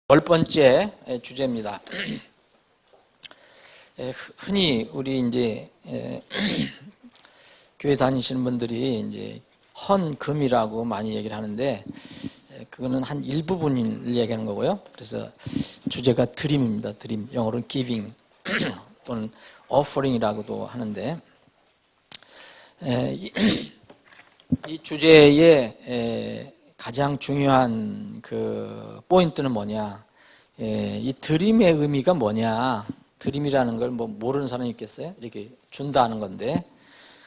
10번째 주제입니다. 흔히 우리 이제 교회 다니시는 분들이 이제 헌금이라고 많이 얘기를 하는데 그거는 한 일부분을 얘기하는 거고요. 그래서 주제가 드림입니다. 드림, 영어로는 giving 또는 offering이라고도 하는데 이 주제의 가장 중요한 그 포인트는 뭐냐? 이 드림의 의미가 뭐냐? 드림이라는 걸 뭐 모르는 사람이 있겠어요? 이렇게 준다는 건데,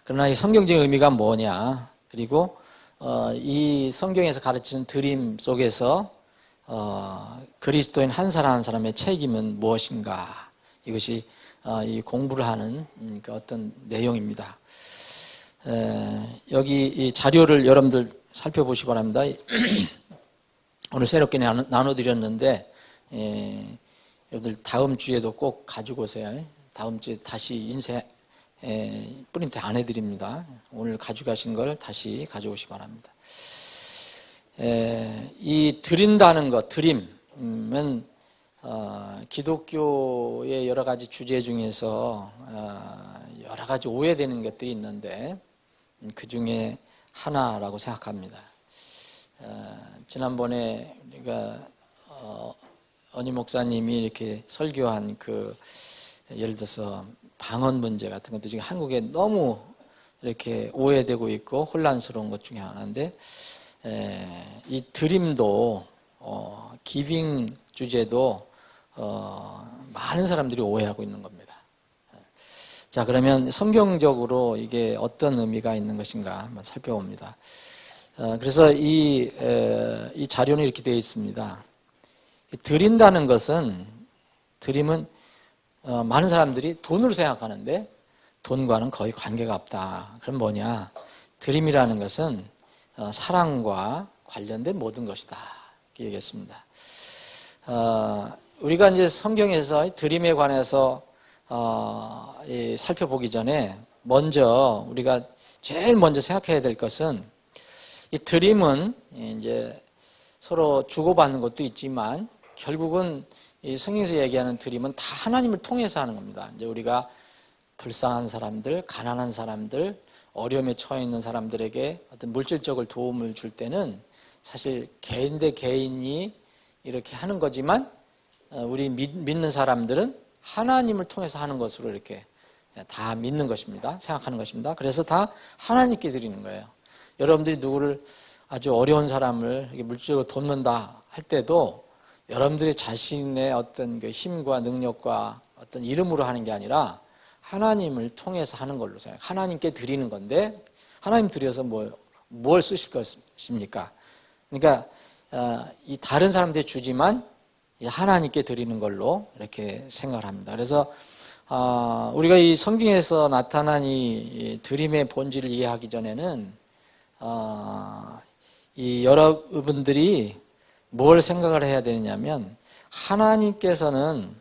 그러나 이 성경적인 의미가 뭐냐? 그리고 이 성경에서 가르치는 드림 속에서 그리스도인 한 사람 한 사람의 책임은 무엇인가? 이것이 이 공부를 하는 그 어떤 내용입니다. 여기 이 자료를 여러분들 살펴보시기 바랍니다. 오늘 새롭게 나눠드렸는데 여러분들 다음 주에도 꼭 가지고 오세요. 다음 주에 다시 인쇄 프린트 안 해드립니다. 오늘 가져가신 걸 다시 가져오시기 바랍니다. 이 드린다는 것, 드림은 기독교의 여러 가지 주제 중에서 여러 가지 오해되는 것들이 있는데 그 중에 하나라고 생각합니다. 지난번에 우리가 언니 목사님이 이렇게 설교한 그 예를 들어서 방언 문제 같은 것도 지금 한국에 너무 이렇게 오해되고 있고 혼란스러운 것 중에 하나인데 이 드림도 기빙 주제도 많은 사람들이 오해하고 있는 겁니다. 자, 그러면 성경적으로 이게 어떤 의미가 있는 것인가 한번 살펴봅니다. 그래서 이 자료는 이렇게 되어 있습니다. 드린다는 것은, 드림은 많은 사람들이 돈으로 생각하는데 돈과는 거의 관계가 없다. 그럼 뭐냐? 드림이라는 것은 사랑과 관련된 모든 것이다. 이렇게 얘기했습니다. 우리가 이제 성경에서 드림에 관해서 살펴보기 전에 먼저 우리가 제일 먼저 생각해야 될 것은 이 드림은 이제 서로 주고받는 것도 있지만 결국은 이 성경에서 얘기하는 드림은 다 하나님을 통해서 하는 겁니다. 이제 우리가 불쌍한 사람들, 가난한 사람들, 어려움에 처해 있는 사람들에게 어떤 물질적으로 도움을 줄 때는 사실 개인 대 개인이 이렇게 하는 거지만 우리 믿는 사람들은 하나님을 통해서 하는 것으로 이렇게 다 믿는 것입니다. 생각하는 것입니다. 그래서 다 하나님께 드리는 거예요. 여러분들이 누구를 아주 어려운 사람을 물질적으로 돕는다 할 때도 여러분들이 자신의 어떤 그 힘과 능력과 어떤 이름으로 하는 게 아니라 하나님을 통해서 하는 걸로 생각해요. 하나님께 드리는 건데 하나님 드려서 뭘 쓰실 것입니까? 그러니까 이 다른 사람들이 주지만 하나님께 드리는 걸로 이렇게 생각을 합니다. 그래서 우리가 이 성경에서 나타난 이 드림의 본질을 이해하기 전에는 이 여러분들이 뭘 생각을 해야 되냐면 하나님께서는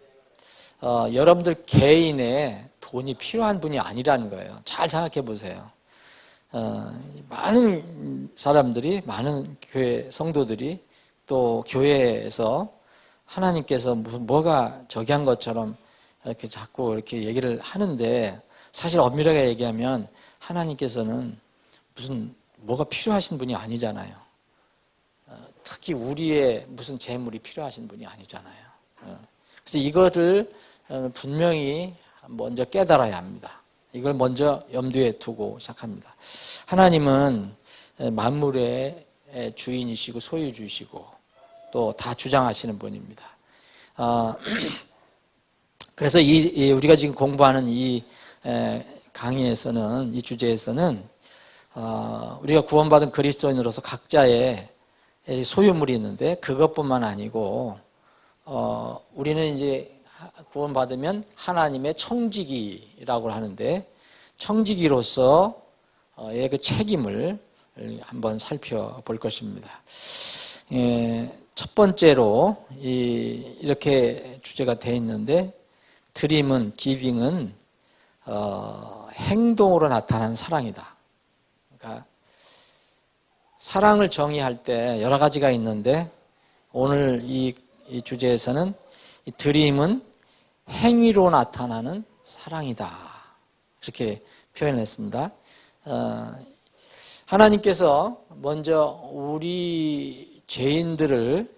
여러분들 개인의 돈이 필요한 분이 아니라는 거예요. 잘 생각해 보세요. 많은 사람들이, 많은 교회 성도들이 또 교회에서 하나님께서 무슨 뭐가 저기한 것처럼 이렇게 자꾸 이렇게 얘기를 하는데 사실 엄밀하게 얘기하면 하나님께서는 무슨 뭐가 필요하신 분이 아니잖아요. 특히 우리의 무슨 재물이 필요하신 분이 아니잖아요. 그래서 이거를 분명히 먼저 깨달아야 합니다. 이걸 먼저 염두에 두고 시작합니다. 하나님은 만물의 주인이시고 소유주이시고 또 다 주장하시는 분입니다. 그래서 우리가 지금 공부하는 이 강의에서는, 이 주제에서는 우리가 구원받은 그리스도인으로서 각자의 소유물이 있는데 그것뿐만 아니고 우리는 이제 구원받으면 하나님의 청지기라고 하는데 청지기로서의 그 책임을 한번 살펴볼 것입니다. 첫 번째로 이렇게 주제가 되어 있는데 드림은, 기빙은 행동으로 나타나는 사랑이다. 그러니까 사랑을 정의할 때 여러 가지가 있는데 오늘 이 이 주제에서는 이 드림은 행위로 나타나는 사랑이다. 이렇게 표현했습니다. 하나님께서 먼저 우리 죄인들을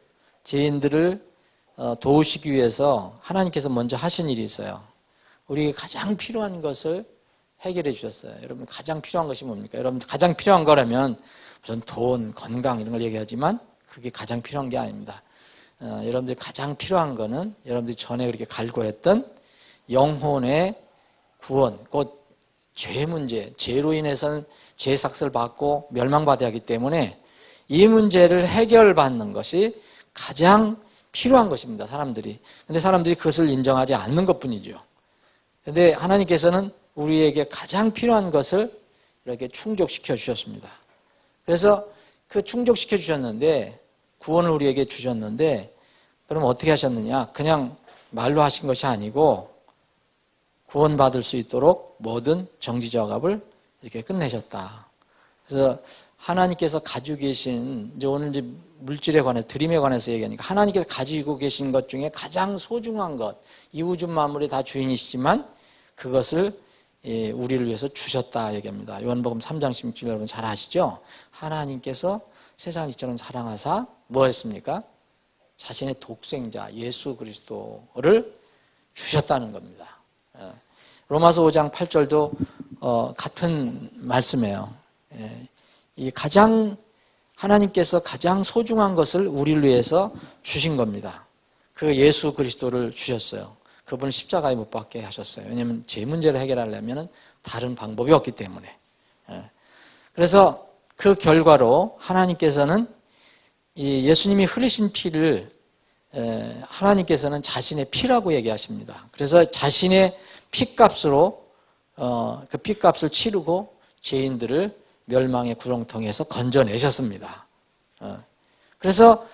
도우시기 위해서 하나님께서 먼저 하신 일이 있어요. 우리에게 가장 필요한 것을 해결해 주셨어요. 여러분 가장 필요한 것이 뭡니까? 여러분 가장 필요한 거라면 무슨 돈, 건강 이런 걸 얘기하지만 그게 가장 필요한 게 아닙니다. 여러분들이 가장 필요한 거는 여러분들이 전에 그렇게 갈구했던 영혼의 구원, 곧 죄 문제, 죄로 인해서는 죄 삭스를 받고 멸망받아야 하기 때문에 이 문제를 해결받는 것이 가장 필요한 것입니다. 사람들이. 근데 사람들이 그것을 인정하지 않는 것뿐이죠. 근데 하나님께서는 우리에게 가장 필요한 것을 이렇게 충족시켜 주셨습니다. 그래서 그 충족시켜 주셨는데 구원을 우리에게 주셨는데 그럼 어떻게 하셨느냐? 그냥 말로 하신 것이 아니고 구원받을 수 있도록 모든 정지작업을 이렇게 끝내셨다. 그래서 하나님께서 가지고 계신, 이제 오늘 이제 물질에 관해서, 드림에 관해서 얘기하니까 하나님께서 가지고 계신 것 중에 가장 소중한 것, 이 우주 만물이 다 주인이시지만 그것을 우리를 위해서 주셨다 얘기합니다. 요한복음 3장 16절 여러분 잘 아시죠? 하나님께서 세상을 이처럼 사랑하사 뭐 했습니까? 자신의 독생자 예수 그리스도를 주셨다는 겁니다. 로마서 5장 8절도 같은 말씀이에요. 이 하나님께서 가장 소중한 것을 우리를 위해서 주신 겁니다. 그 예수 그리스도를 주셨어요. 그분을 십자가에 못 박게 하셨어요. 왜냐하면 제 문제를 해결하려면 다른 방법이 없기 때문에. 그래서 그 결과로 하나님께서는 이 예수님이 흘리신 피를 하나님께서는 자신의 피라고 얘기하십니다. 그래서 자신의 피값으로 그 피값을 치르고 죄인들을 멸망의 구렁텅이에서 건져내셨습니다. 그래서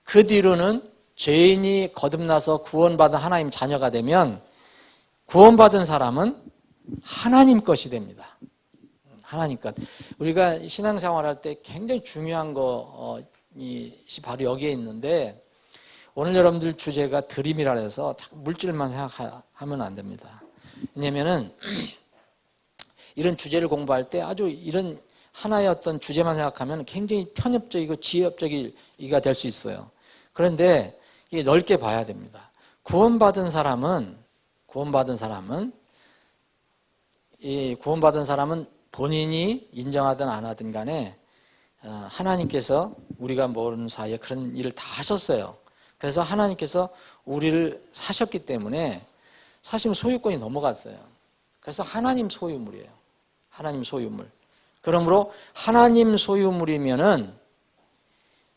그 뒤로는 죄인이 거듭나서 구원받은 하나님 자녀가 되면 구원받은 사람은 하나님 것이 됩니다. 하나님 것. 우리가 신앙생활할 때 굉장히 중요한 것이 바로 여기에 있는데 오늘 여러분들 주제가 드림이라 해서 물질만 생각하면 안 됩니다. 왜냐하면 이런 주제를 공부할 때 아주 이런 하나의 어떤 주제만 생각하면 굉장히 편협적이고 지엽적이가 될 수 있어요. 그런데 이게 넓게 봐야 됩니다. 구원받은 사람은 본인이 인정하든 안 하든 간에 하나님께서 우리가 모르는 사이에 그런 일을 다 하셨어요. 그래서 하나님께서 우리를 사셨기 때문에 사실 소유권이 넘어갔어요. 그래서 하나님 소유물이에요. 하나님 소유물. 그러므로 하나님 소유물이면은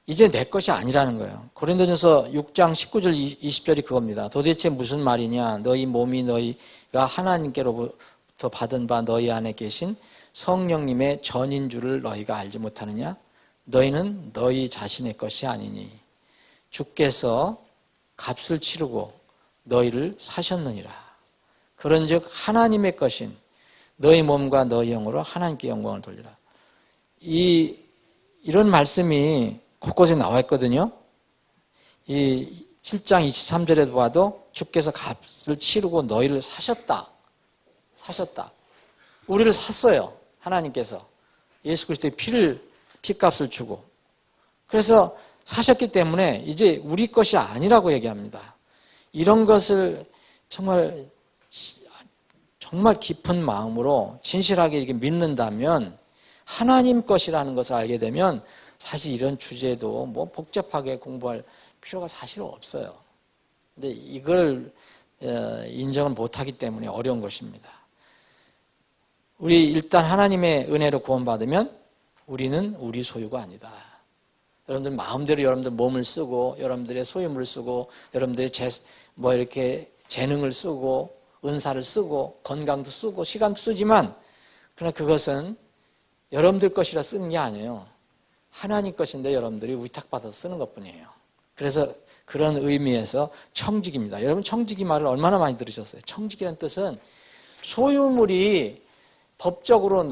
이제 내 것이 아니라는 거예요. 고린도전서 6장 19절 20절이 그겁니다. 도대체 무슨 말이냐? 너희 몸이 너희가 하나님께로부터 받은 바 너희 안에 계신 성령님의 전인 줄을 너희가 알지 못하느냐? 너희는 너희 자신의 것이 아니니 주께서 값을 치르고 너희를 사셨느니라. 그런즉 하나님의 것인 너희 몸과 너희 영으로 하나님께 영광을 돌리라. 이런 말씀이 곳곳에 나와 있거든요. 이 7장 23절에도 봐도 주께서 값을 치르고 너희를 사셨다. 우리를 샀어요. 하나님께서. 예수 그리스도의 피값을 주고. 그래서 사셨기 때문에 이제 우리 것이 아니라고 얘기합니다. 이런 것을 정말 깊은 마음으로 진실하게 이렇게 믿는다면 하나님 것이라는 것을 알게 되면 사실 이런 주제도 뭐 복잡하게 공부할 필요가 사실 없어요. 근데 이걸 인정을 못하기 때문에 어려운 것입니다. 우리 일단 하나님의 은혜로 구원받으면 우리는 우리 소유가 아니다. 여러분들 마음대로 여러분들 몸을 쓰고 여러분들의 소유물을 쓰고 여러분들의 이렇게 재능을 쓰고 은사를 쓰고 건강도 쓰고 시간도 쓰지만 그러나 그것은 여러분들 것이라 쓰는 게 아니에요. 하나님 것인데 여러분들이 위탁받아서 쓰는 것뿐이에요. 그래서 그런 의미에서 청직입니다. 여러분 청직이 말을 얼마나 많이 들으셨어요? 청직이라는 뜻은 소유물이 법적으로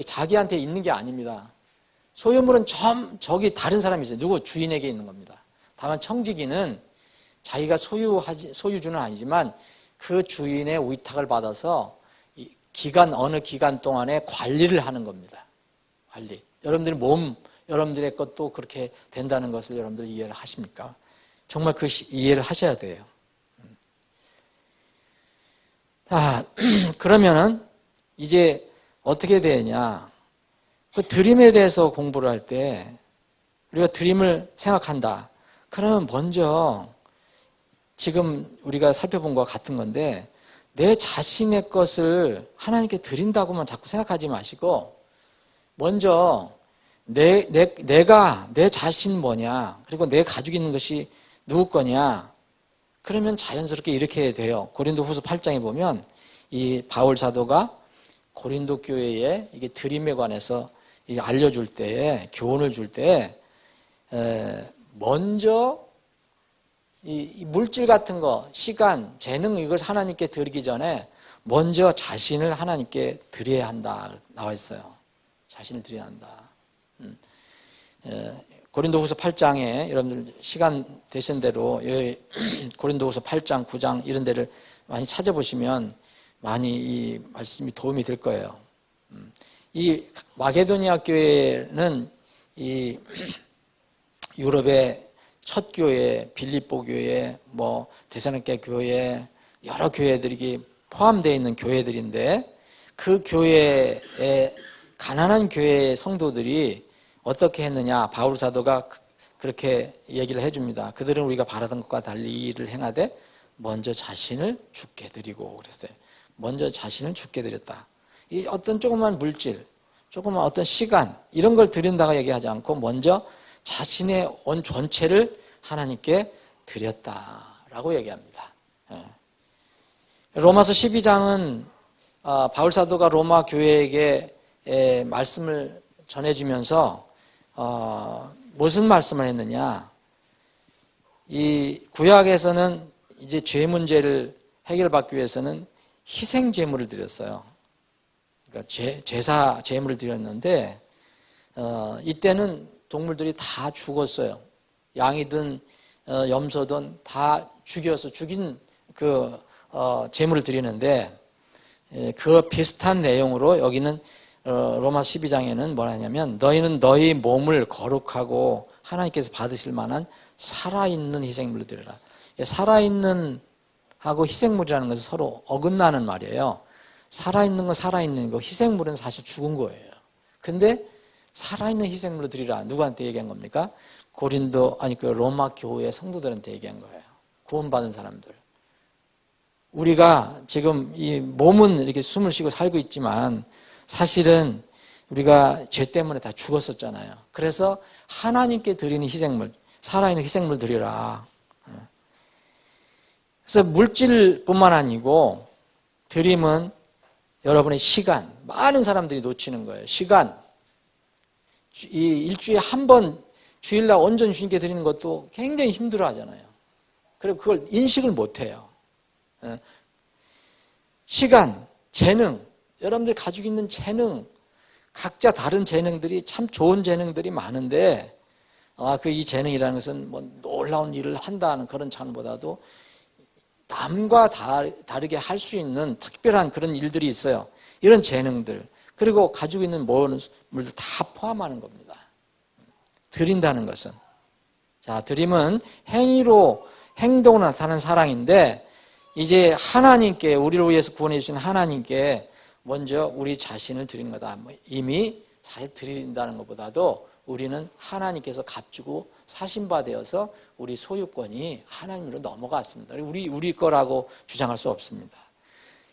자기한테 있는 게 아닙니다. 소유물은 저기 다른 사람이 있어요. 누구? 주인에게 있는 겁니다. 다만 청지기는 자기가 소유주는 아니지만 그 주인의 위탁을 받아서 어느 기간 동안에 관리를 하는 겁니다. 관리. 여러분들의 것도 그렇게 된다는 것을 여러분들 이해를 하십니까? 정말 그 이해를 하셔야 돼요. 그러면은 이제 어떻게 되냐? 그 드림에 대해서 공부를 할 때 우리가 드림을 생각한다. 그러면 먼저 지금 우리가 살펴본 것과 같은 건데 내 자신의 것을 하나님께 드린다고만 자꾸 생각하지 마시고 먼저 내가 내 자신 뭐냐, 그리고 내 가지고 있는 것이 누구 거냐, 그러면 자연스럽게 이렇게 돼요. 고린도후서 8장에 보면 이 바울 사도가 고린도 교회에 이게 드림에 관해서 알려줄 때에, 교훈을 줄 때에 먼저 이 물질 같은 거, 시간, 재능, 이걸 하나님께 드리기 전에 먼저 자신을 하나님께 드려야 한다 나와 있어요. 자신을 드려야 한다. 고린도후서 8장에 여러분들 시간 되신 대로 고린도후서 8장, 9장 이런 데를 많이 찾아보시면 많이 이 말씀이 도움이 될 거예요. 이 마게도니아 교회는 이 유럽의 첫 교회, 빌립보 교회, 뭐 데살로니가 교회, 여러 교회들이 포함되어 있는 교회들인데 그 교회에 가난한 교회의 성도들이 어떻게 했느냐, 바울 사도가 그렇게 얘기를 해줍니다. 그들은 우리가 바라던 것과 달리 이 일을 행하되 먼저 자신을 주께 드리고 그랬어요. 먼저 자신을 주께 드렸다. 이 어떤 조그만 물질, 조그만 어떤 시간 이런 걸 드린다고 얘기하지 않고 먼저 자신의 온 전체를 하나님께 드렸다라고 얘기합니다. 로마서 12장은 바울 사도가 로마 교회에게 말씀을 전해주면서 무슨 말씀을 했느냐? 이 구약에서는 이제 죄 문제를 해결받기 위해서는 희생 제물을 드렸어요. 그러니까 제사 제물을 드렸는데 이때는 동물들이 다 죽었어요. 양이든 염소든 다 죽인 그 제물을 드리는데 그 비슷한 내용으로 여기는 로마 12장에는 뭐라 하냐면 너희는 너희 몸을 거룩하고 하나님께서 받으실 만한 살아있는 희생물을 드려라. 살아있는 하고 희생물이라는 것은 서로 어긋나는 말이에요. 살아있는 건 살아있는 거, 희생물은 사실 죽은 거예요. 근데 살아있는 희생물을 드리라. 누구한테 얘기한 겁니까? 그 로마 교회 성도들한테 얘기한 거예요. 구원받은 사람들. 우리가 지금 이 몸은 이렇게 숨을 쉬고 살고 있지만 사실은 우리가 죄 때문에 다 죽었었잖아요. 그래서 하나님께 드리는 희생물, 살아있는 희생물 드리라. 그래서 물질뿐만 아니고 드림은 여러분의 시간, 많은 사람들이 놓치는 거예요. 시간. 이 일주일에 한 번 주일날 온전히 주님께 드리는 것도 굉장히 힘들어 하잖아요. 그리고 그걸 인식을 못 해요. 시간, 재능, 여러분들 가지고 있는 재능, 각자 다른 재능들이 참 좋은 재능들이 많은데, 이 재능이라는 것은 뭐 놀라운 일을 한다는 그런 차원보다도 남과 다르게 할 수 있는 특별한 그런 일들이 있어요. 이런 재능들, 그리고 가지고 있는 모든 물들 다 포함하는 겁니다. 드린다는 것은. 자, 드림은 행위로, 행동으로 나타나는 사랑인데, 이제 하나님께, 우리를 위해서 구원해 주신 하나님께 먼저 우리 자신을 드리는 거다. 이미 사실 드린다는 것보다도 우리는 하나님께서 값주고 사신바 되어서 우리 소유권이 하나님으로 넘어갔습니다. 우리 거라고 주장할 수 없습니다.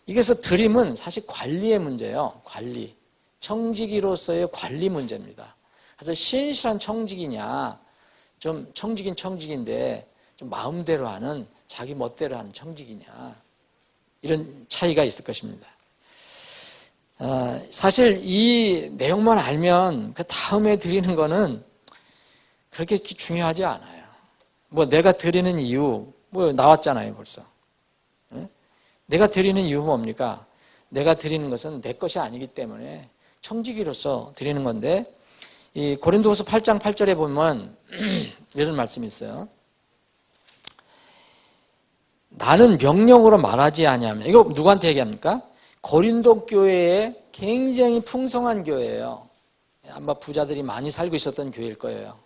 이래서 드림은 사실 관리의 문제예요. 관리. 청지기로서의 관리 문제입니다. 그래서 신실한 청지기냐, 좀 청지긴 청지기인데 좀 마음대로 하는, 자기 멋대로 하는 청지기냐, 이런 차이가 있을 것입니다. 사실 이 내용만 알면 그 다음에 드리는 거는 그렇게 중요하지 않아요. 뭐 내가 드리는 이유 뭐 나왔잖아요 벌써. 내가 드리는 이유가 뭡니까? 내가 드리는 것은 내 것이 아니기 때문에 청지기로서 드리는 건데, 이 고린도후서 8장 8절에 보면 이런 말씀이 있어요. 나는 명령으로 말하지 아니하면, 이거 누구한테 얘기합니까? 고린도 교회에 굉장히 풍성한 교회예요. 아마 부자들이 많이 살고 있었던 교회일 거예요.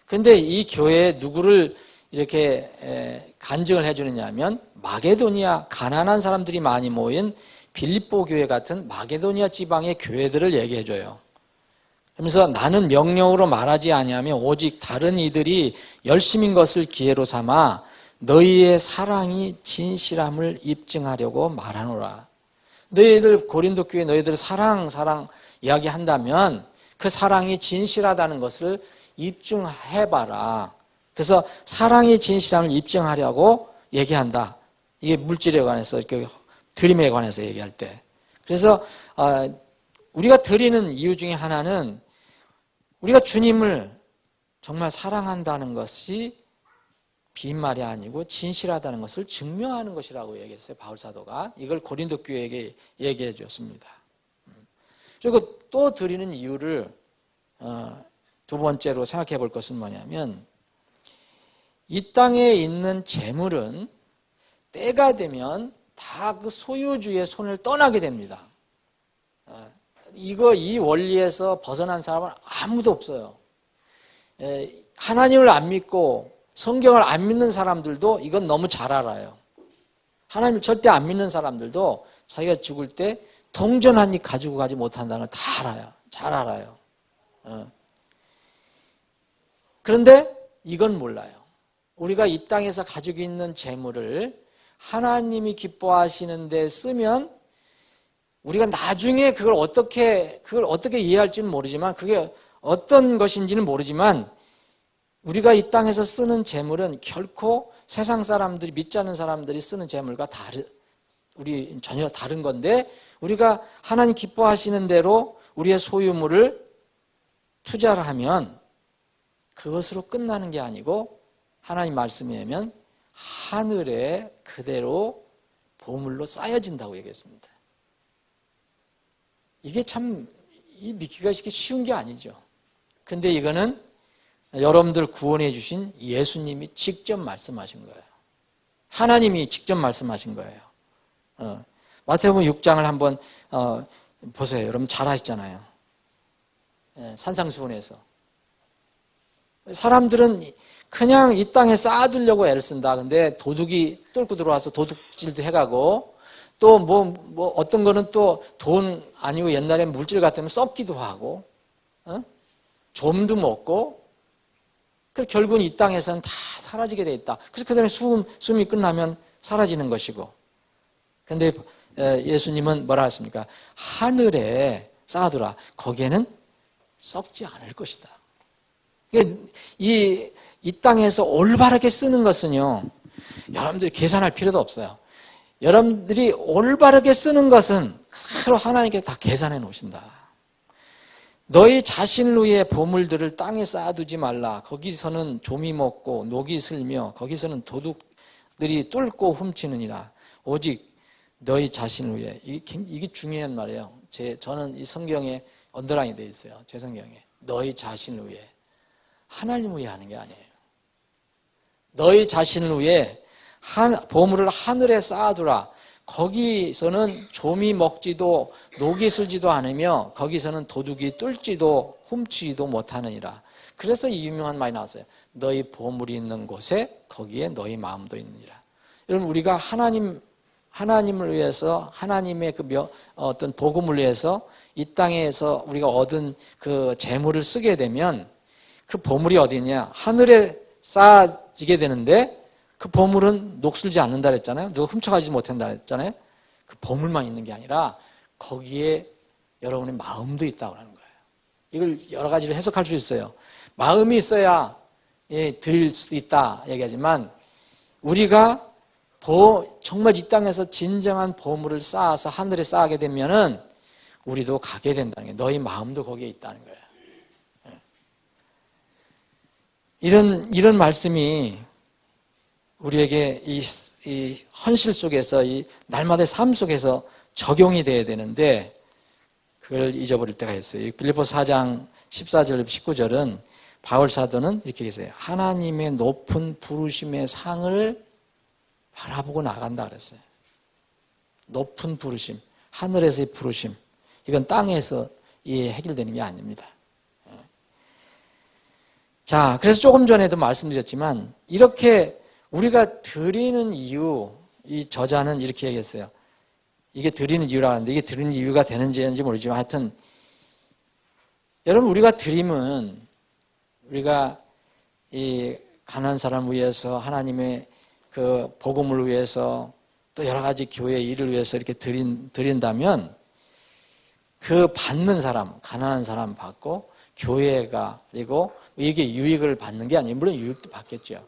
근데 이 교회에 누구를 이렇게 간증을 해주느냐 하면 마게도니아, 가난한 사람들이 많이 모인 빌립보 교회 같은 마게도니아 지방의 교회들을 얘기해줘요. 그러면서 나는 명령으로 말하지 아니하며 오직 다른 이들이 열심인 것을 기회로 삼아 너희의 사랑이 진실함을 입증하려고 말하노라. 너희들 고린도 교회 너희들 사랑 이야기한다면 그 사랑이 진실하다는 것을 입증해봐라. 그래서 사랑이 진실함을 입증하려고 얘기한다. 이게 물질에 관해서, 드림에 관해서 얘기할 때. 그래서 우리가 드리는 이유 중에 하나는 우리가 주님을 정말 사랑한다는 것이 빈말이 아니고 진실하다는 것을 증명하는 것이라고 얘기했어요. 바울 사도가. 이걸 고린도 교회에게 얘기해 줬습니다. 그리고 또 드리는 이유를 두 번째로 생각해 볼 것은 뭐냐면 이 땅에 있는 재물은 때가 되면 다 그 소유주의 손을 떠나게 됩니다. 이 원리에서 벗어난 사람은 아무도 없어요. 하나님을 안 믿고 성경을 안 믿는 사람들도 이건 너무 잘 알아요. 하나님을 절대 안 믿는 사람들도 자기가 죽을 때 동전 한 입 가지고 가지 못한다는 걸 다 알아요. 잘 알아요. 그런데 이건 몰라요. 우리가 이 땅에서 가지고 있는 재물을 하나님이 기뻐하시는 데 쓰면 우리가 나중에 그걸 어떻게 이해할지는 모르지만 그게 어떤 것인지는 모르지만 우리가 이 땅에서 쓰는 재물은 결코 세상 사람들이 믿지 않는 사람들이 쓰는 재물과 우리 전혀 다른 건데 우리가 하나님 기뻐하시는 대로 우리의 소유물을 투자를 하면 그것으로 끝나는 게 아니고 하나님 말씀에 의하면 하늘에 그대로 보물로 쌓여진다고 얘기했습니다. 이게 참 믿기가 쉬운 게 아니죠. 근데 이거는 여러분들 구원해 주신 예수님이 직접 말씀하신 거예요. 하나님이 직접 말씀하신 거예요. 마태복음 6장을 한번 보세요. 여러분 잘 아시잖아요. 산상수훈에서 사람들은 그냥 이 땅에 쌓아두려고 애를 쓴다. 근데 도둑이 뚫고 들어와서 도둑질도 해가고 또 뭐 어떤 거는 또 돈 아니고 옛날에 물질 같으면 썩기도 하고 좀도 먹고 그래서 결국은 이 땅에서는 다 사라지게 돼 있다. 그래서 그 다음에 숨이 끝나면 사라지는 것이고 근데 예수님은 뭐라 했습니까? 하늘에 쌓아두라. 거기에는 썩지 않을 것이다. 이 땅에서 올바르게 쓰는 것은요, 여러분들이 계산할 필요도 없어요. 여러분들이 올바르게 쓰는 것은 그대로 하나님께 다 계산해 놓으신다. 너희 자신을 위해 보물들을 땅에 쌓아두지 말라. 거기서는 좀이 먹고 녹이 슬며 거기서는 도둑들이 뚫고 훔치느니라. 오직 너희 자신을 위해. 이게 중요한 말이에요. 저는 이 성경에 언더라인이 되어 있어요. 제 성경에. 너희 자신을 위해. 하나님을 위해 하는 게 아니에요. 너희 자신을 위해 보물을 하늘에 쌓아두라. 거기서는 좀이 먹지도 녹이 슬지도 않으며 거기서는 도둑이 뚫지도 훔치지도 못하느니라. 그래서 이 유명한 말이 나왔어요. 너희 보물이 있는 곳에 거기에 너희 마음도 있느니라. 여러분 우리가 하나님을 위해서 하나님의 어떤 복음을 위해서 이 땅에서 우리가 얻은 그 재물을 쓰게 되면 그 보물이 어디냐? 하늘에 쌓아지게 되는데 그 보물은 녹슬지 않는다 그랬잖아요. 누가 훔쳐가지 못한다 그랬잖아요. 그 보물만 있는 게 아니라 거기에 여러분의 마음도 있다고 하는 거예요. 이걸 여러 가지로 해석할 수 있어요. 마음이 있어야 드릴 수도 있다 얘기하지만 우리가 정말 이 땅에서 진정한 보물을 쌓아서 하늘에 쌓게 되면은 우리도 가게 된다는 거예요. 너희 마음도 거기에 있다는 거예요. 이런 말씀이 우리에게 이 헌실 속에서 이 날마다의 삶 속에서 적용이 돼야 되는데 그걸 잊어버릴 때가 있어요. 빌립보서 4장 14절 19절은 바울 사도는 이렇게 얘기했어요. 하나님의 높은 부르심의 상을 바라보고 나간다 그랬어요. 높은 부르심, 하늘에서의 부르심, 이건 땅에서 해결되는 게 아닙니다. 자, 그래서 조금 전에도 말씀드렸지만 이렇게 우리가 드리는 이유, 이 저자는 이렇게 얘기했어요. 이게 드리는 이유라고 하는데 이게 드리는 이유가 되는지 모르지만 하여튼 여러분, 우리가 드림은 우리가 이 가난한 사람을 위해서, 하나님의 그 복음을 위해서, 또 여러 가지 교회 일을 위해서 이렇게 드린다면 그 받는 사람, 가난한 사람 받고 교회가, 그리고 이게 유익을 받는 게 아니에요. 물론 유익도 받겠죠.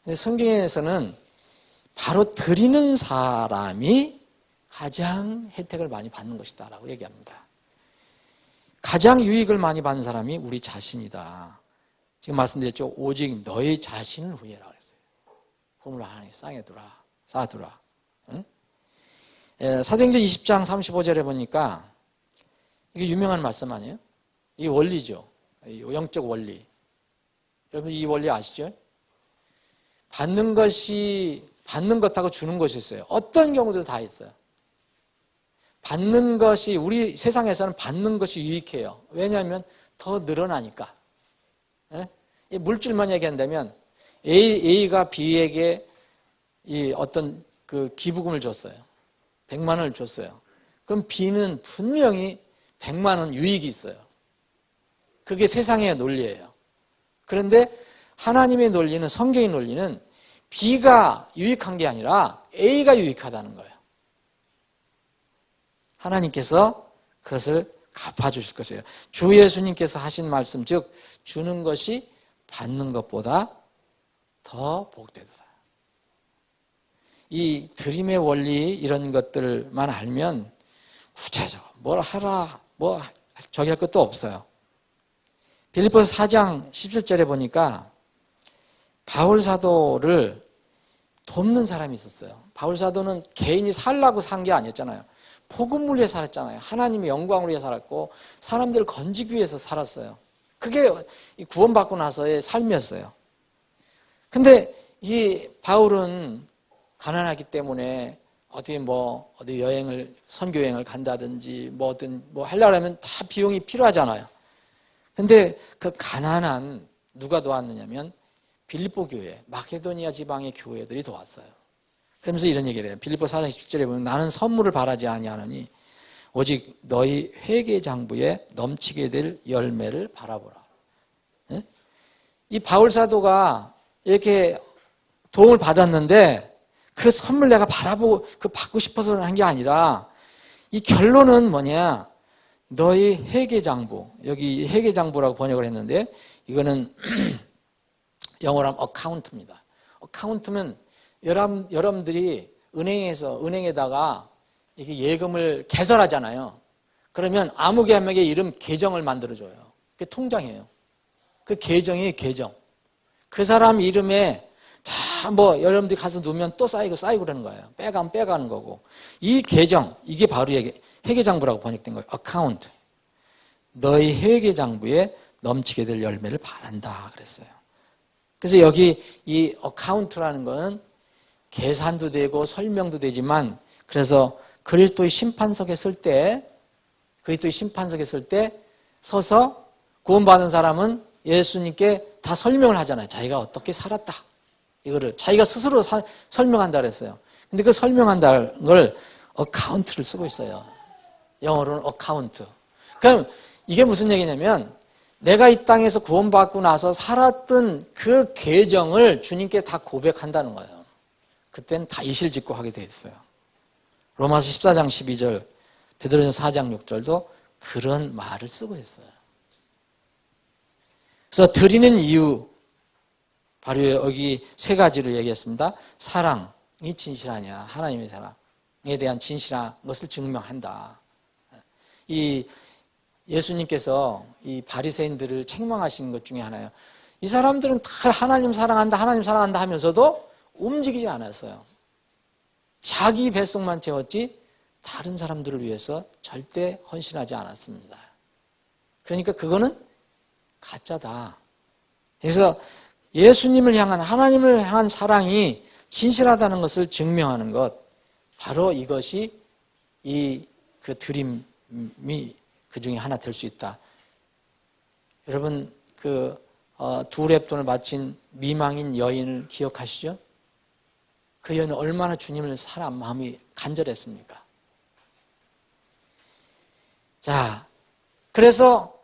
근데 성경에서는 바로 드리는 사람이 가장 혜택을 많이 받는 것이다 라고 얘기합니다. 가장 유익을 많이 받는 사람이 우리 자신이다. 지금 말씀드렸죠. 오직 너희 자신을 위해라 그랬어요. 보물 하나에 쌓아두라. 응? 사도행전 20장 35절에 보니까 이게 유명한 말씀 아니에요? 이 원리죠. 영적 원리. 여러분 이 원리 아시죠? 받는 것하고 주는 것이 있어요. 어떤 경우도 다 있어요. 받는 것이, 우리 세상에서는 받는 것이 유익해요. 왜냐하면 더 늘어나니까. 물질만 얘기한다면 A가 B에게 이 어떤 그 기부금을 줬어요. 100만 원을 줬어요. 그럼 B는 분명히 100만 원 유익이 있어요. 그게 세상의 논리예요. 그런데 하나님의 논리는, 성경의 논리는 B가 유익한 게 아니라 A가 유익하다는 거예요. 하나님께서 그것을 갚아주실 것이에요. 주 예수님께서 하신 말씀, 즉 주는 것이 받는 것보다 더 복되도다. 이 드림의 원리, 이런 것들만 알면 구체적으로 뭘 하라, 저기 할 것도 없어요. 빌립보서 4장 17절에 보니까 바울 사도를 돕는 사람이 있었어요. 바울 사도는 개인이 살라고 산 게 아니었잖아요. 복음을 위해 살았잖아요. 하나님의 영광을 위해 살았고 사람들을 건지기 위해서 살았어요. 그게 구원받고 나서의 삶이었어요. 근데 이 바울은 가난하기 때문에 어디 여행을, 선교 여행을 간다든지 뭐든 하려면 다 비용이 필요하잖아요. 근데 그 가난한 누가 도왔느냐면 빌립보 교회, 마케도니아 지방의 교회들이 도왔어요. 그러면서 이런 얘기를 해요. 빌립보 4장 17절에 보면 나는 선물을 바라지 아니하노니 오직 너희 회개 장부에 넘치게 될 열매를 바라보라. 이 바울 사도가 이렇게 도움을 받았는데 그 선물 내가 바라보고 받고 싶어서 한 게 아니라 이 결론은 뭐냐? 너희 회개 장부, 여기 회개 장부라고 번역을 했는데 이거는 영어로 하면 어카운트입니다. 어카운트면 여러분들이 은행에다가 이렇게 예금을 개설하잖아요. 그러면 아무개 한 명의 이름 계정을 만들어줘요. 그게 통장이에요. 그 계정이 계정. 그 사람 이름에 여러분들이 가서 누면 또 쌓이고 그러는 거예요. 빼가면 빼가는 거고. 이 계정, 이게 바로 회계장부라고 번역된 거예요. 어카운트. 너희 회계장부에 넘치게 될 열매를 바란다 그랬어요. 그래서 여기 이 어카운트라는 거는 계산도 되고 설명도 되지만, 그래서 그리스도의 심판석에 설 때 서서 구원받은 사람은 예수님께 다 설명을 하잖아요. 자기가 어떻게 살았다. 이거를 자기가 스스로 설명한다 그랬어요. 근데 그 설명한다는 걸 어카운트를 쓰고 있어요. 영어로는 어카운트. 그럼 이게 무슨 얘기냐면 내가 이 땅에서 구원받고 나서 살았던 그 계정을 주님께 다 고백한다는 거예요. 그때는 다 이실직고 하게 돼 있어요. 로마서 14장 12절, 베드로전서 4장 6절도 그런 말을 쓰고 있어요. 그래서 드리는 이유, 바로 여기 세 가지를 얘기했습니다. 사랑이 진실하냐, 하나님의 사랑에 대한 진실한 것을 증명한다. 이 예수님께서 이 바리새인들을 책망하신 것 중에 하나예요. 이 사람들은 다 하나님 사랑한다 하면서도 움직이지 않았어요. 자기 뱃속만 채웠지 다른 사람들을 위해서 절대 헌신하지 않았습니다. 그러니까 그거는 가짜다. 그래서 예수님을 향한, 하나님을 향한 사랑이 진실하다는 것을 증명하는 것, 바로 이것이 그 드림이 그 중에 하나 될 수 있다. 여러분 그 두 랩돈을 바친 미망인 여인을 기억하시죠? 그 여인은 얼마나 주님을 사랑 마음이 간절했습니까? 자, 그래서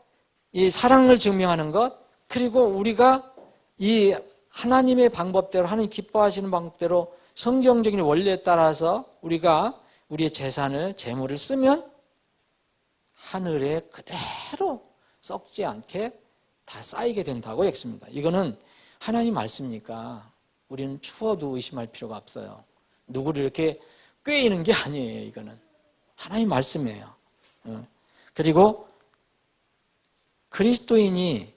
이 사랑을 증명하는 것, 그리고 우리가 이 하나님의 방법대로, 하나님 기뻐하시는 방법대로 성경적인 원리에 따라서 우리가 우리의 재산을, 재물을 쓰면 하늘에 그대로 썩지 않게 다 쌓이게 된다고 했습니다. 이거는 하나님 말씀이니까 우리는 추워도 의심할 필요가 없어요. 누구를 이렇게 꾀이는 게 아니에요. 이거는 하나님 말씀이에요. 그리고 그리스도인이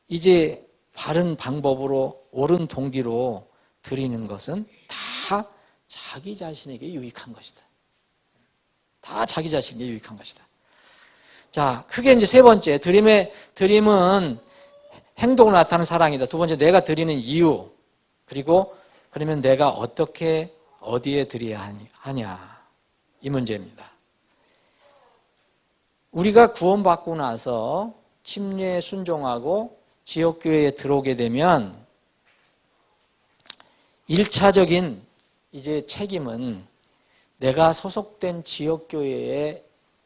이제 바른 방법으로 옳은 동기로 드리는 것은 다 자기 자신에게 유익한 것이다. 다 자기 자신에게 유익한 것이다. 자, 크게 이제 세 번째, 드림은 행동으로 나타나는 사랑이다. 두 번째, 내가 드리는 이유. 그리고 그러면 내가 어떻게, 어디에 드려야 하냐. 이 문제입니다. 우리가 구원받고 나서 침례에 순종하고 지역교회에 들어오게 되면 1차적인 이제 책임은 내가 소속된 지역교회에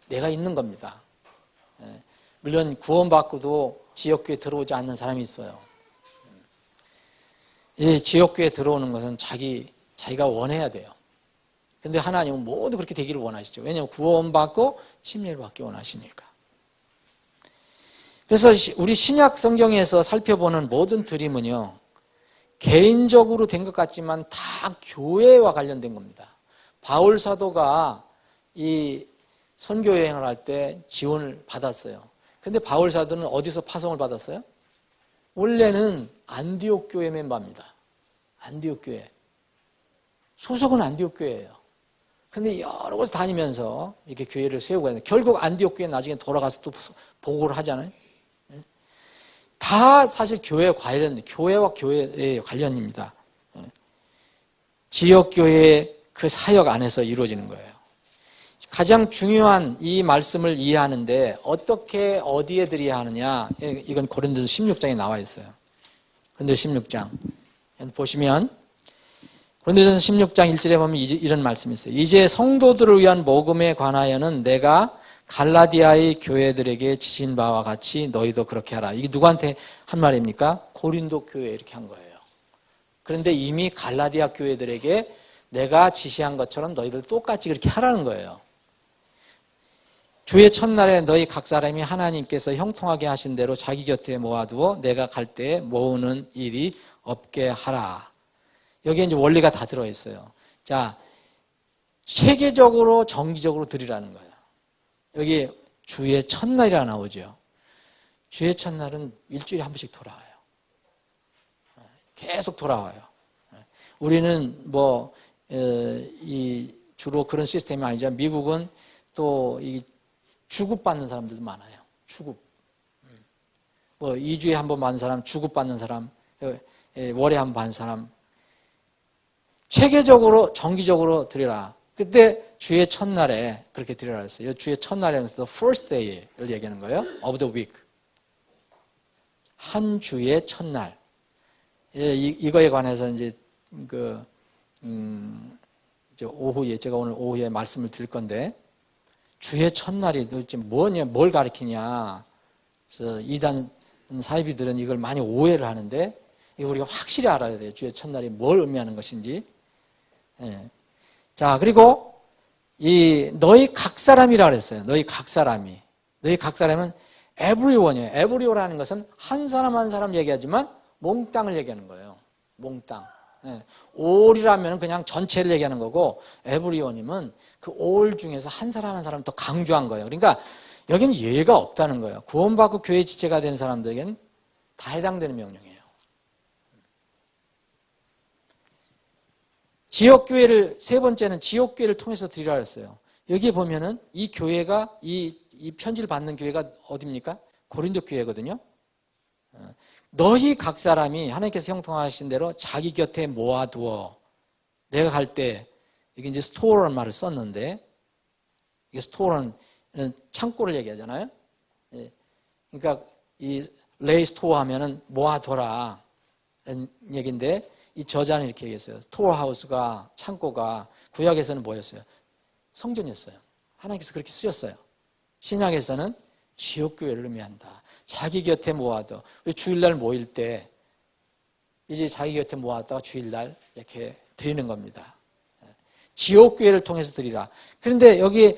내가 있는 겁니다. 물론 구원받고도 지역교회에 들어오지 않는 사람이 있어요. 이 지역교회에 들어오는 것은 자기가 원해야 돼요. 근데 하나님은 모두 그렇게 되기를 원하시죠. 왜냐하면 구원받고 침례를 받기 원하시니까. 그래서 우리 신약 성경에서 살펴보는 모든 드림은요, 개인적으로 된 것 같지만 다 교회와 관련된 겁니다. 바울 사도가 이 선교 여행을 할 때 지원을 받았어요. 근데 바울 사도는 어디서 파송을 받았어요? 원래는 안디옥 교회 멤버입니다. 안디옥 교회. 소속은 안디옥 교회예요. 근데 여러 곳 다니면서 이렇게 교회를 세우고 있는데 결국 안디옥 교회 나중에 돌아가서 또 보고를 하잖아요. 다 사실 교회와 교회의 관련입니다. 지역교회의 그 사역 안에서 이루어지는 거예요. 가장 중요한 이 말씀을 이해하는데 어떻게 어디에 드려야 하느냐, 이건 고린도서 16장에 나와 있어요. 고린도서 16장 보시면 고린도서 16장 1절에 보면 이런 말씀이 있어요. 이제 성도들을 위한 모금에 관하여는 내가 갈라디아의 교회들에게 지신 바와 같이 너희도 그렇게 하라. 이게 누구한테 한 말입니까? 고린도 교회에 이렇게 한 거예요. 그런데 이미 갈라디아 교회들에게 내가 지시한 것처럼 너희들 똑같이 그렇게 하라는 거예요. 주의 첫날에 너희 각 사람이 하나님께서 형통하게 하신 대로 자기 곁에 모아두어 내가 갈 때에 모으는 일이 없게 하라. 여기에 이제 원리가 다 들어있어요. 자, 체계적으로 정기적으로 드리라는 거예요. 여기 주의 첫날이라 나오죠. 주의 첫날은 일주일에 한 번씩 돌아와요. 계속 돌아와요. 우리는 주로 그런 시스템이 아니죠. 미국은 또 주급받는 사람들도 많아요. 주급. 2주에 한 번 받는 사람, 주급받는 사람, 월에 한 번 받는 사람. 체계적으로, 정기적으로 드리라. 그때 주의 첫날에 그렇게 드리라 했어요. 주의 첫날에는 the first day를 얘기하는 거예요. of the week. 한 주의 첫날. 이거에 관해서 이제 제가 오늘 오후에 말씀을 드릴 건데, 주의 첫날이 도대체 뭘 가리키냐. 그래서 이단 사이비들은 이걸 많이 오해를 하는데, 이거 우리가 확실히 알아야 돼요. 주의 첫날이 뭘 의미하는 것인지. 예. 자, 그리고 너희 각 사람이라 그랬어요. 너희 각 사람이. 너희 각 사람은 everyone이에요. everyone이라는 것은 한 사람 한 사람 얘기하지만 몽땅을 얘기하는 거예요. 몽땅. 예. all이라면 그냥 전체를 얘기하는 거고, everyone이면 그 all 중에서 한 사람 한 사람 더 강조한 거예요. 그러니까 여기는 예외가 없다는 거예요. 구원받고 교회 지체가 된 사람들에게는 다 해당되는 명령이에요. 지역교회를, 세 번째는 지역교회를 통해서 드리라 했어요. 여기에 보면은 이 교회가, 이 편지를 받는 교회가 어디입니까? 고린도 교회거든요. 너희 각 사람이 하나님께서 형통하신 대로 자기 곁에 모아두어. 내가 갈 때, 이게 이제 스토어라는 말을 썼는데, 이게 스토어는 창고를 얘기하잖아요. 예. 그러니까 이 레이 스토어 하면은 모아둬라 이런 얘기인데, 이 저자는 이렇게 얘기했어요. 스토어 하우스가, 창고가 구약에서는 뭐였어요? 성전이었어요. 하나님께서 그렇게 쓰셨어요. 신약에서는 지역교회를 의미한다. 자기 곁에 모아둬. 우리 주일날 모일 때 이제 자기 곁에 모았다가 주일날 이렇게 드리는 겁니다. 지역교회를 통해서 드리라. 그런데 여기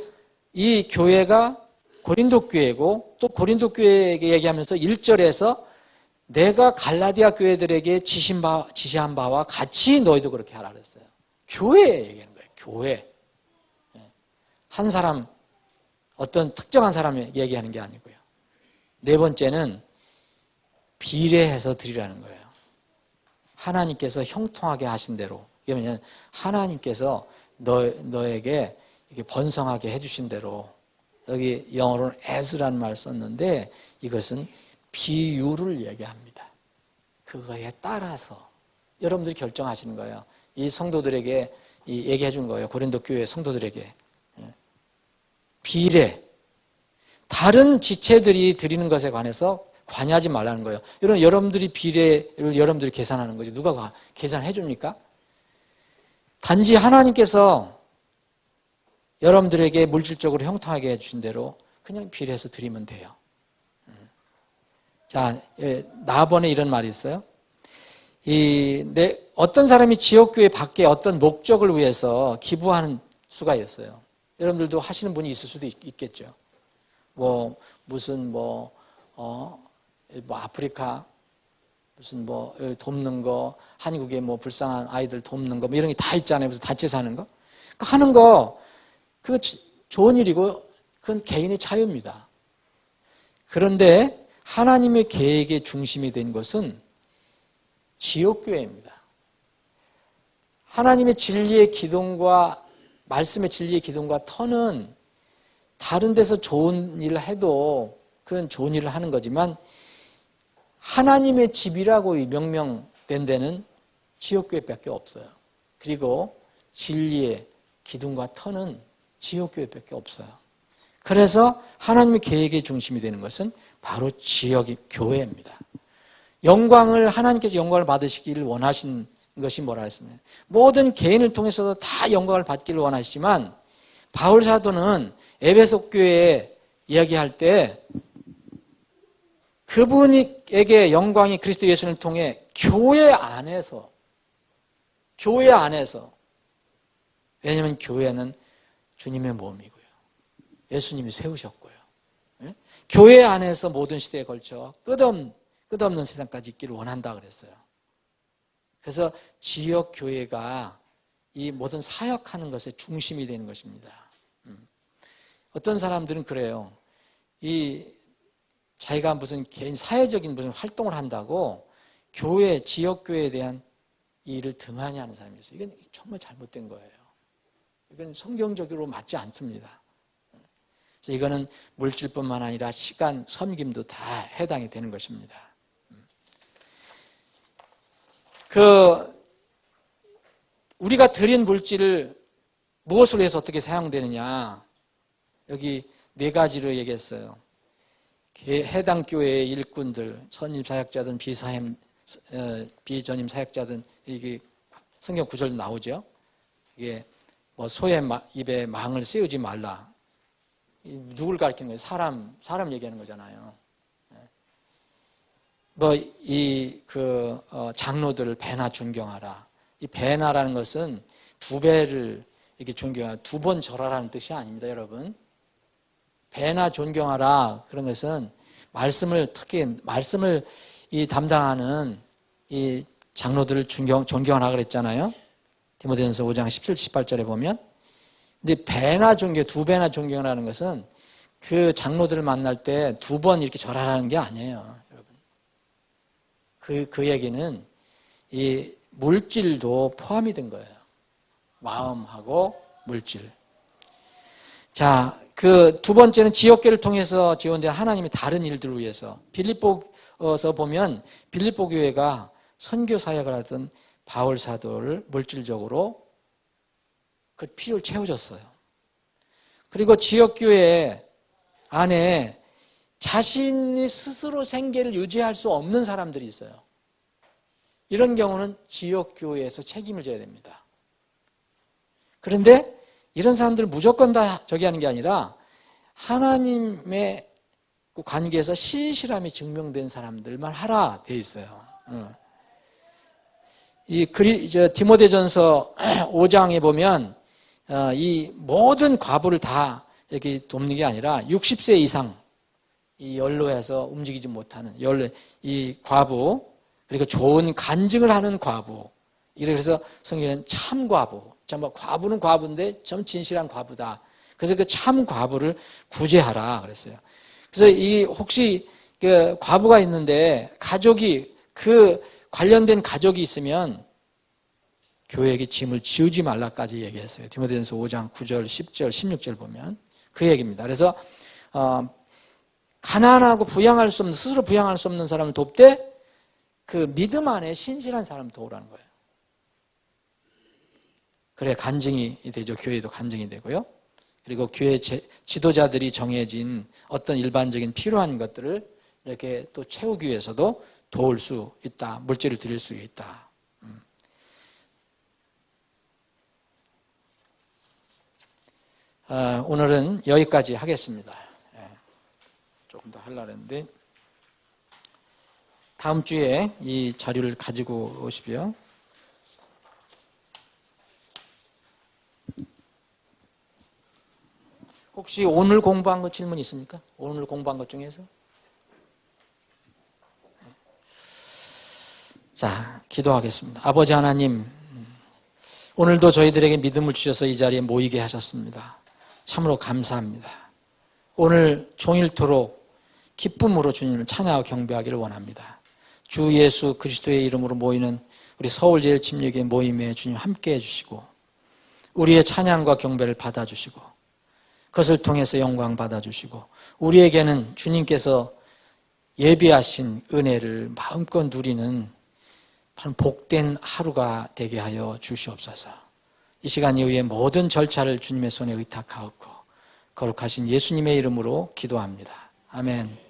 이 교회가 고린도 교회고, 또 고린도 교회에게 얘기하면서 1절에서 내가 갈라디아 교회들에게 지시한 바와 같이 너희도 그렇게 하라 그랬어요. 교회에 얘기하는 거예요. 교회. 한 사람, 어떤 특정한 사람에 얘기하는 게 아니고요. 네 번째는 비례해서 드리라는 거예요. 하나님께서 형통하게 하신 대로, 그러면 하나님께서 너에게 이렇게 번성하게 해주신 대로, 여기 영어로는 as라는 말을 썼는데 이것은 비율을 얘기합니다. 그거에 따라서 여러분들이 결정하시는 거예요. 이 성도들에게 얘기해 준 거예요. 고린도 교회 성도들에게. 비례. 다른 지체들이 드리는 것에 관해서 관여하지 말라는 거예요. 여러분들이 비례를 여러분들이 계산하는 거지. 누가 계산해 줍니까? 단지 하나님께서 여러분들에게 물질적으로 형통하게 해주신 대로 그냥 비례해서 드리면 돼요. 자, 나번에 이런 말이 있어요. 어떤 사람이 지역교회 밖에 어떤 목적을 위해서 기부하는 수가 있어요. 여러분들도 하시는 분이 있을 수도 있겠죠. 무슨 아프리카, 무슨 돕는 거, 한국에 불쌍한 아이들 돕는 거, 이런 게 다 있잖아요. 무슨 단체 사는 거. 그러니까 하는 거, 그거 좋은 일이고, 그건 개인의 자유입니다. 그런데 하나님의 계획의 중심이 된 것은 지역교회입니다. 하나님의 진리의 기둥과 말씀의 진리의 기둥과 터는 다른 데서 좋은 일을 해도 그건 좋은 일을 하는 거지만 하나님의 집이라고 명명된 데는 지역교회밖에 없어요. 그리고 진리의 기둥과 터는 지역교회밖에 없어요. 그래서 하나님의 계획의 중심이 되는 것은 바로 지역의 교회입니다. 하나님께서 영광을 받으시기를 원하신 것이 뭐라 했습니까? 모든 개인을 통해서도 다 영광을 받기를 원하시지만 바울 사도는 에베소 교회에 이야기할 때 그분에게 영광이 그리스도 예수를 통해 교회 안에서 왜냐하면 교회는 주님의 몸이고요. 예수님이 세우셨고요. 교회 안에서 모든 시대에 걸쳐 끝없는 세상까지 있기를 원한다 그랬어요. 그래서 지역 교회가 이 모든 사역하는 것의 중심이 되는 것입니다. 어떤 사람들은 그래요. 자기가 무슨 개인 사회적인 무슨 활동을 한다고 지역 교회에 대한 일을 등한히 하는 사람이 있어요. 이건 정말 잘못된 거예요. 이건 성경적으로 맞지 않습니다. 그래서 이거는 물질뿐만 아니라 시간, 섬김도 다 해당이 되는 것입니다. 우리가 드린 물질을 무엇을 위해서 어떻게 사용되느냐, 여기 4가지로 얘기했어요. 해당 교회의 일꾼들, 선임 사역자든 비전임 사역자든, 이게 성경 구절 나오죠. 이게 소의 입에 망을 씌우지 말라. 누굴 가리키는 거예요? 사람 얘기하는 거잖아요. 장로들을 배나 존경하라. 이 배나라는 것은 2배를 이렇게 존경하라, 2번 절하라는 뜻이 아닙니다, 여러분. 배나 존경하라. 그런 것은 특히 말씀을 담당하는 이 장로들을 존경하라 그랬잖아요. 디모데전서 5장 17, 18절에 보면. 근데 2배나 존경하라는 것은 그 장로들을 만날 때 2번 이렇게 절하라는 게 아니에요, 여러분. 그 얘기는 이 물질도 포함이 된 거예요. 마음하고 물질. 자, 그 2번째는 지역교회를 통해서 지원된 하나님의 다른 일들을 위해서. 빌립보서 보면 빌립보 교회가 선교 사역을 하던 바울 사도를 물질적으로 그 필요를 채워줬어요. 그리고 지역교회 안에 자신이 스스로 생계를 유지할 수 없는 사람들이 있어요. 이런 경우는 지역교회에서 책임을 져야 됩니다. 그런데 이런 사람들 무조건 다 저기 하는 게 아니라 하나님의 관계에서 신실함이 증명된 사람들만 하라 돼 있어요. 이 디모데전서 5장에 보면 이 모든 과부를 다 이렇게 돕는 게 아니라 60세 이상 이 연로해서 움직이지 못하는 이 과부, 그리고 좋은 간증을 하는 과부, 그래서 성경에는 참 과부, 과부는 과부인데 좀 진실한 과부다. 그래서 그 참 과부를 구제하라 그랬어요. 그래서 혹시 그 과부가 있는데 가족이 그 관련된 가족이 있으면 교회에게 짐을 지우지 말라까지 얘기했어요. 디모데전서 5장 9절, 10절, 16절 보면 그 얘기입니다. 그래서 가난하고 부양할 수 없는, 스스로 부양할 수 없는 사람을 돕되 그 믿음 안에 신실한 사람을 도우라는 거예요. 그래 간증이 되죠. 교회도 간증이 되고요. 그리고 교회 지도자들이 정해진 어떤 일반적인 필요한 것들을 이렇게 또 채우기 위해서도 도울 수 있다. 물질을 드릴 수 있다. 오늘은 여기까지 하겠습니다. 조금 더 하려고 했는데 다음 주에 이 자료를 가지고 오십시오. 혹시 오늘 공부한 거 질문 있습니까? 오늘 공부한 것 중에서? 자, 기도하겠습니다. 아버지 하나님, 오늘도 저희들에게 믿음을 주셔서 이 자리에 모이게 하셨습니다. 참으로 감사합니다. 오늘 종일토록 기쁨으로 주님을 찬양하고 경배하기를 원합니다. 주 예수 그리스도의 이름으로 모이는 우리 서울제일침례교회 모임에 주님 함께해 주시고 우리의 찬양과 경배를 받아주시고 그것을 통해서 영광 받아주시고 우리에게는 주님께서 예비하신 은혜를 마음껏 누리는 복된 하루가 되게 하여 주시옵소서. 이 시간 이후에 모든 절차를 주님의 손에 의탁하옵고 거룩하신 예수님의 이름으로 기도합니다. 아멘.